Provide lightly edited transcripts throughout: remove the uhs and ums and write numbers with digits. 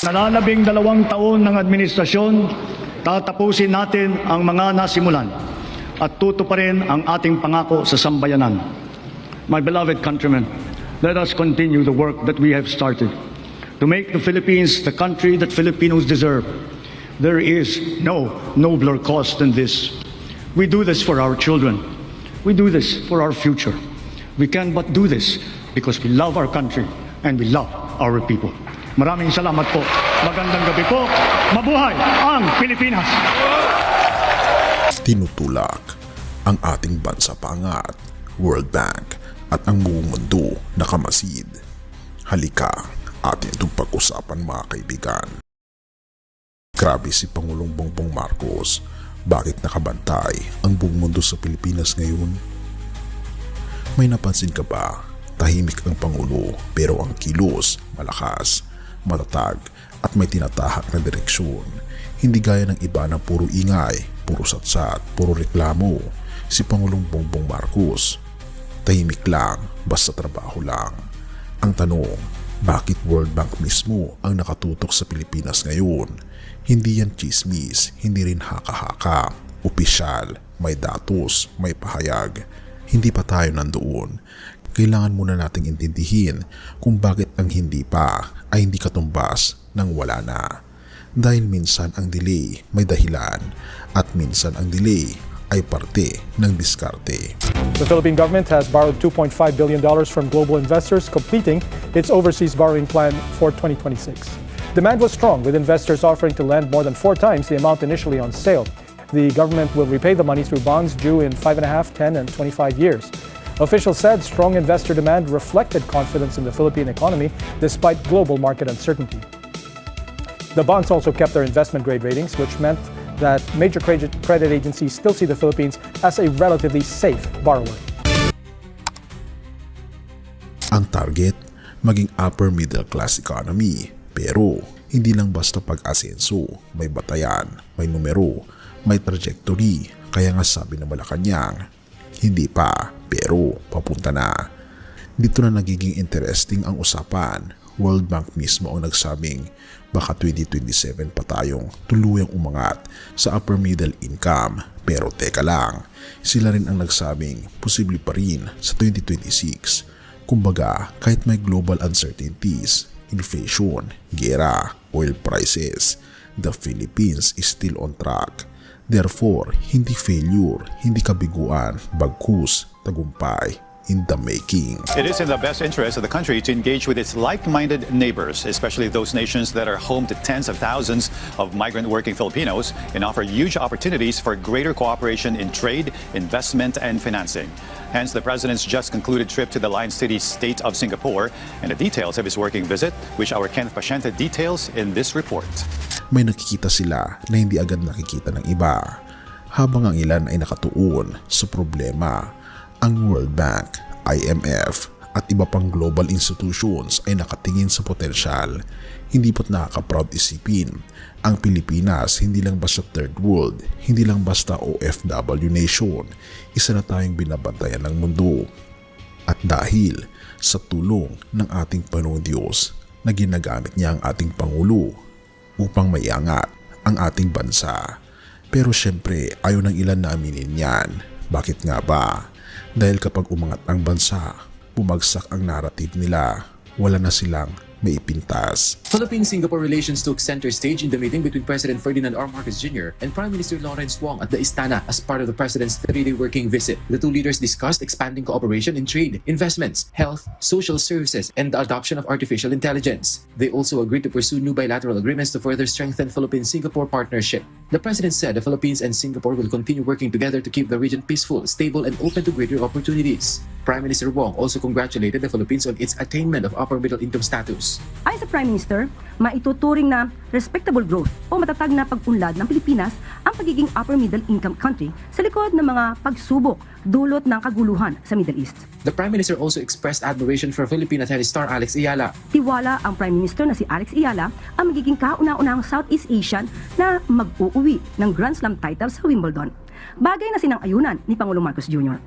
Nalalabing 2 taon ng administrasyon, tatapusin natin ang mga nasimulan at tutuparin ang ating pangako sa sambayanan. My beloved countrymen, let us continue the work that we have started to make the Philippines the country that Filipinos deserve. There is no nobler cause than this. We do this for our children. We do this for our future. We can but do this because we love our country and we love our people. Maraming salamat po. Magandang gabi po. Mabuhay ang Pilipinas! Tinutulak ang ating bansa paangat, World Bank at ang buong mundo na kamasid. Halika, atin itong pag-usapan mga kaibigan. Grabe si Pangulong Bongbong Marcos. Bakit nakabantay ang buong mundo sa Pilipinas ngayon? May napansin ka ba? Tahimik ang Pangulo pero ang kilos malakas, matatag at may tinatahak na direksyon. Hindi gaya ng iba na puro ingay, puro satsat, puro reklamo. Si Pangulong Bongbong Marcos, tahimik lang, basta trabaho lang. Ang tanong, bakit World Bank mismo ang nakatutok sa Pilipinas ngayon? Hindi yan chismis, hindi rin haka-haka. Opisyal, may datos, may pahayag. Hindi pa tayo nandoon. Kailangan muna nating intindihin kung bakit ang hindi pa ay hindi katumbas ng wala na. Dahil minsan ang delay may dahilan at minsan ang delay ay parte ng diskarte. The Philippine government has borrowed $2.5 billion from global investors, completing its overseas borrowing plan for 2026. Demand was strong, with investors offering to lend more than 4 times the amount initially on sale. The government will repay the money through bonds due in 5.5, 10, and 25 years. Officials said strong investor demand reflected confidence in the Philippine economy despite global market uncertainty. The bonds also kept their investment-grade ratings, which meant that major credit agencies still see the Philippines as a relatively safe borrower. Ang target, maging upper middle class economy. Pero hindi lang basta pag-asenso, may batayan, may numero, may trajectory. Kaya nga sabi ng Malacanang, hindi pa, pero papunta na. Dito na nagiging interesting ang usapan. World Bank mismo ang nagsabing baka 2027 pa tayong tuluyang umangat sa upper middle income. Pero teka lang, sila rin ang nagsabing posible pa rin sa 2026. Kumbaga, kahit may global uncertainties, inflation, gera, oil prices, the Philippines is still on track. Therefore, hindi failure, hindi kabiguan, bagkus, tagumpay, in the making. It is in the best interest of the country to engage with its like-minded neighbors, especially those nations that are home to tens of thousands of migrant working Filipinos, and offer huge opportunities for greater cooperation in trade, investment, and financing. Hence, the President's just concluded trip to the Lion City state of Singapore and the details of his working visit, which our Kenneth Paciente details in this report. May nakikita sila na hindi agad nakikita ng iba, habang ang ilan ay nakatuon sa problema. Ang World Bank, IMF at iba pang global institutions ay nakatingin sa potensyal. Hindi po't nakaka-proud isipin, ang Pilipinas hindi lang basta third world, hindi lang basta OFW nation, isa na tayong binabantayan ng mundo. At dahil sa tulong ng ating Panginoong Diyos na ginagamit niya ang ating Pangulo upang maiangat ang ating bansa. Pero syempre ayaw ng ilan na aminin yan. Bakit nga ba? Dahil kapag umangat ang bansa, bumagsak ang narrative nila, wala na silang maipintas. Philippine-Singapore relations took center stage in the meeting between President Ferdinand R. Marcos Jr. and Prime Minister Lawrence Wong at the Istana as part of the President's 3-day working visit. The two leaders discussed expanding cooperation in trade, investments, health, social services, and the adoption of artificial intelligence. They also agreed to pursue new bilateral agreements to further strengthen Philippine-Singapore partnership. The President said the Philippines and Singapore will continue working together to keep the region peaceful, stable, and open to greater opportunities. Prime Minister Wong also congratulated the Philippines on its attainment of upper middle income status. Ayon sa Prime Minister, maituturing na respectable growth o matatag na pag-unlad ng Pilipinas ang pagiging upper middle income country sa likod ng mga pagsubok dulot ng kaguluhan sa Middle East. The Prime Minister also expressed admiration for Philippine tennis star Alex Ayala. Tiwala ang Prime Minister na si Alex Ayala ang magiging kauna-unahang Southeast Asian na mag-uuwi ng Grand Slam title sa Wimbledon. Bagay na sinang-ayunan ni Pangulong Marcos Jr.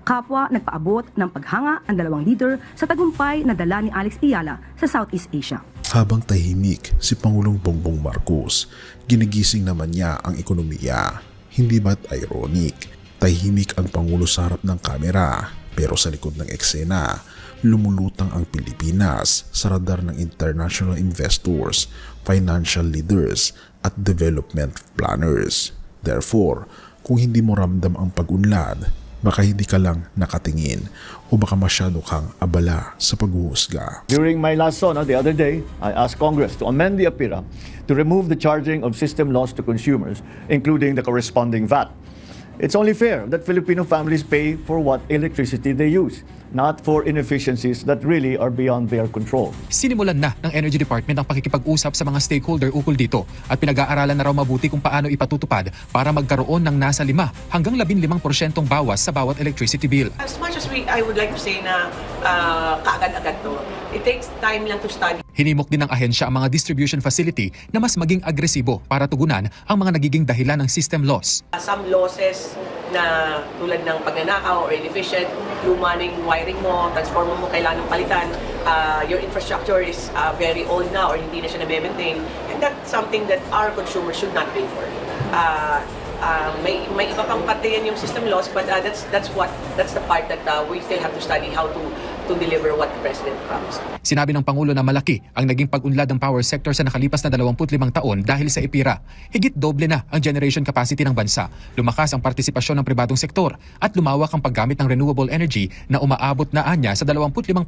Kapwa nagpaabot ng paghanga ang dalawang leader sa tagumpay na dala ni Alex Ayala sa Southeast Asia. Habang tahimik si Pangulong Bongbong Marcos, ginigising naman niya ang ekonomiya. Hindi ba't ironic? Tahimik ang Pangulo sa harap ng kamera, pero sa likod ng eksena, lumulutang ang Pilipinas sa radar ng international investors, financial leaders at development planners. Therefore, kung hindi mo ramdam ang pag-unlad, baka hindi ka lang nakatingin o baka masyado kang abala sa paghuhusga. During my last SONA the other day, I asked Congress to amend the APIRA to remove the charging of system loss to consumers, including the corresponding VAT. It's only fair that Filipino families pay for what electricity they use, not for inefficiencies that really are beyond their control. Sinimulan na ng Energy Department ang pakikipag-usap sa mga stakeholder ukol dito at pinag-aaralan na raw mabuti kung paano ipatutupad para magkaroon ng nasa 5 hanggang 15% bawas sa bawat electricity bill. As much as I would like to say na kaagad-agad to, it takes time lang to study. Hinimok din ng ahensya ang mga distribution facility na mas maging agresibo para tugunan ang mga nagiging dahilan ng system loss. Some losses na tulad ng pagnanakaw or inefficient, luma na yung wiring mo, transformer mo kailangan palitan, your infrastructure is very old na or hindi na siya na-maintain, and that's something that our consumers should not pay for. May iba pang parte yan yung system loss, but that's the part that we still have to study how to deliver what the President promised. Sinabi ng Pangulo na malaki ang naging pag-unlad ng power sector sa nakalipas na 25 taon dahil sa EPIRA. Higit doble na ang generation capacity ng bansa. Lumakas ang partisipasyon ng pribadong sektor at lumawak ang paggamit ng renewable energy na umaabot na anya sa 25%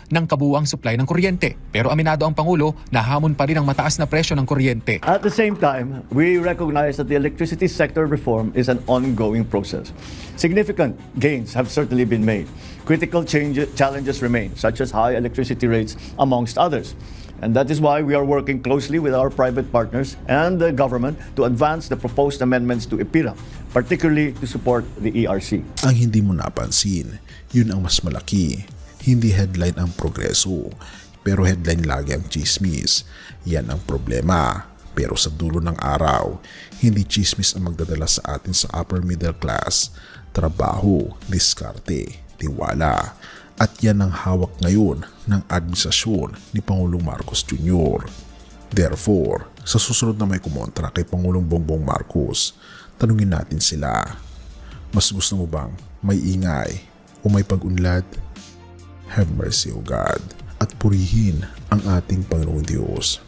ng kabuuang supply ng kuryente. Pero aminado ang Pangulo na hamon pa rin ang mataas na presyo ng kuryente. At the same time, we recognize that the electricity sector reform is an ongoing process. Significant gains have certainly been made. Critical challenges remain, such as high electricity rates, amongst others. And that is why we are working closely with our private partners and the government to advance the proposed amendments to EPIRA, particularly to support the ERC. Ang hindi mo napansin, yun ang mas malaki. Hindi headline ang progreso, pero headline lagi ang chismis. Yan ang problema. Pero sa dulo ng araw, hindi chismis ang magdadala sa atin sa upper middle class. Trabaho, diskarte, tiwala. At yan ang hawak ngayon ng administrasyon ni Pangulong Marcos Jr. Therefore, sa susunod na may kumontra kay Pangulong Bongbong Marcos, tanungin natin sila, mas gusto mo bang may ingay o may pag-unlad? Have mercy, O God, at purihin ang ating Panginoong Diyos.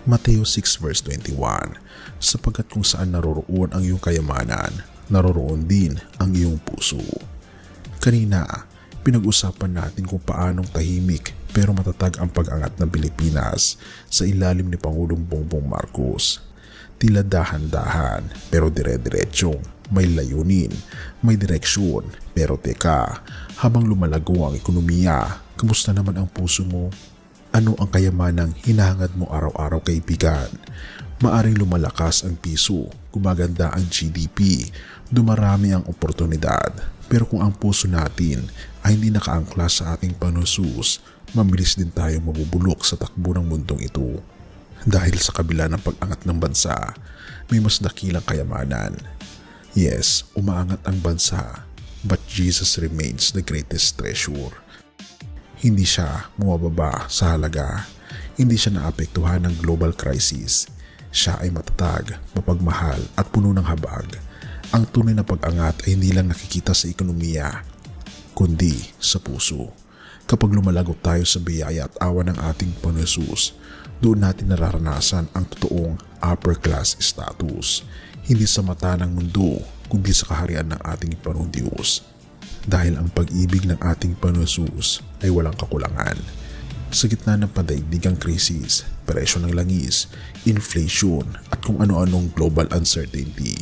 Mateo 6 verse 21, sapagkat kung saan naroroon ang iyong kayamanan, naroroon din ang iyong puso. Kanina, pinag-usapan natin kung paanong tahimik pero matatag ang pag-angat ng Pilipinas sa ilalim ni Pangulong Bongbong Marcos. Tila dahan-dahan pero dire-diretsong, may layunin, may direksyon. Pero teka, habang lumalago ang ekonomiya, kamusta naman ang puso mo? Ano ang kayamanang hinahangad mo araw-araw, kaibigan? Maaring lumalakas ang piso, gumaganda ang GDP, dumarami ang oportunidad. Pero kung ang puso natin ay hindi nakaangkla sa ating panusus, mabilis din tayong mabubulok sa takbo ng mundong ito. Dahil sa kabila ng pag-angat ng bansa, may mas dakilang kayamanan. Yes, umaangat ang bansa, but Jesus remains the greatest treasure. Hindi siya bumababa sa halaga, hindi siya naapektuhan ng global crisis. Siya ay matatag, mapagmahal at puno ng habag. Ang tunay na pag-angat ay hindi lang nakikita sa ekonomiya, kundi sa puso. Kapag lumalagot tayo sa biyaya at awa ng ating Panginoon Jesus, doon natin nararanasan ang totoong upper class status. Hindi sa mata ng mundo, kundi sa kaharian ng ating Panginoong Diyos. Dahil ang pag-ibig ng ating Panginoon Jesus ay walang kakulangan. Sa gitna ng pandaigdigang krisis, presyo ng langis, inflation at kung ano-anong global uncertainty,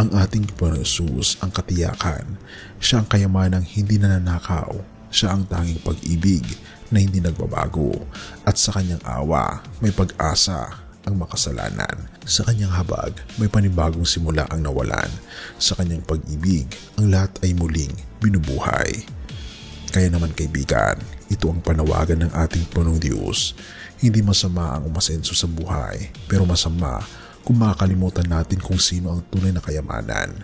ang ating Panginoon Jesus ang katiyakan. Siya ang kayamanang hindi nananakaw. Siya ang tanging pag-ibig na hindi nagbabago. At sa kanyang awa, may pag-asa ang makasalanan. Sa kanyang habag, may panibagong simula ang nawalan. Sa kanyang pag-ibig, ang lahat ay muling binubuhay. Kaya naman, kaibigan, ito ang panawagan ng ating Panginoong Diyos. Hindi masama ang umasenso sa buhay, pero masama kung makakalimutan natin kung sino ang tunay na kayamanan,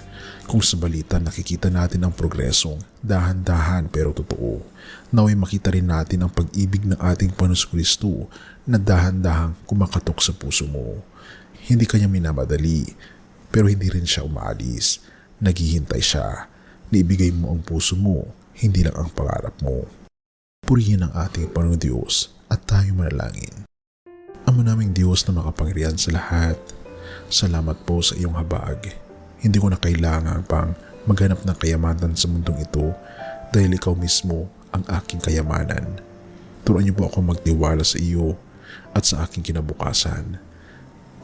kung sa balita nakikita natin ang progresong dahan-dahan pero totoo, naway makita rin natin ang pag-ibig ng ating Panginoong Kristo na dahan-dahang kumakatok sa puso mo. Hindi kanya minamadali, pero hindi rin siya umaalis. Naghihintay siya. Naibigay mo ang puso mo, hindi lang ang pangarap mo. Purihin ang ating Panginoong Diyos at tayo manalangin. Ama naming Diyos na makapangyarihan sa lahat, salamat po sa iyong habag. Hindi ko na kailangan pang maghanap ng kayamanan sa mundong ito dahil ikaw mismo ang aking kayamanan. Turuan niyo po ako magtiwala sa iyo at sa aking kinabukasan.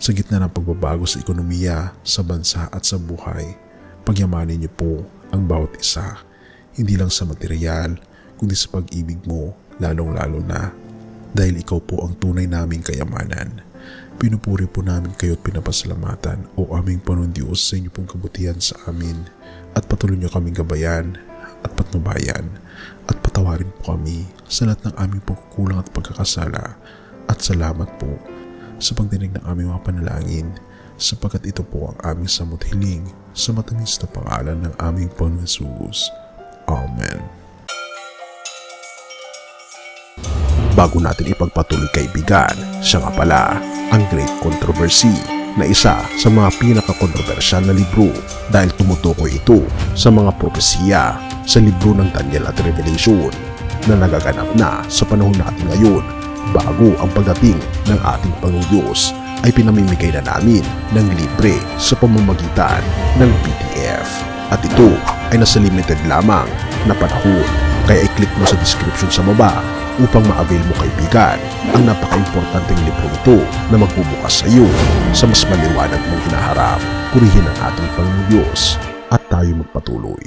Sa gitna ng pagbabago sa ekonomiya, sa bansa at sa buhay, pagyamanin niyo po ang bawat isa, hindi lang sa material, kundi sa pag-ibig mo, lalong-lalo na dahil ikaw po ang tunay naming kayamanan. Pinupuri po namin kayo at pinapasalamatan o aming Panginoon Diyos sa inyo pong kabutihan sa amin at patuloy niyo kaming gabayan at patnubayan at patawarin po kami sa lahat ng aming pagkukulang at pagkakasala at salamat po sa pagdinig ng aming mga panalangin sapagkat ito po ang aming samot hiling sa matamis na pangalan ng aming Panginoon Jesus. Amen. Bago natin ipagpatuloy kaibigan, siya nga pala ang Great Controversy na isa sa mga pinaka-kontrobersyal na libro dahil tumutukoy ito sa mga propesiya sa libro ng Daniel at Revelation na nagaganap na sa panahon natin ngayon bago ang pagdating ng ating Panginoong Diyos ay pinamimigay na namin ng libre sa pamamagitan ng PDF at ito ay nasa limited lamang na panahon kaya i-click mo sa description sa baba upang ma-avail mo kaibigan ang napaka-importanteng libro ito na magbubukas sa iyo sa mas maliwanag mong hinaharap. Purihin ang ating Panginoong Diyos at tayo magpatuloy.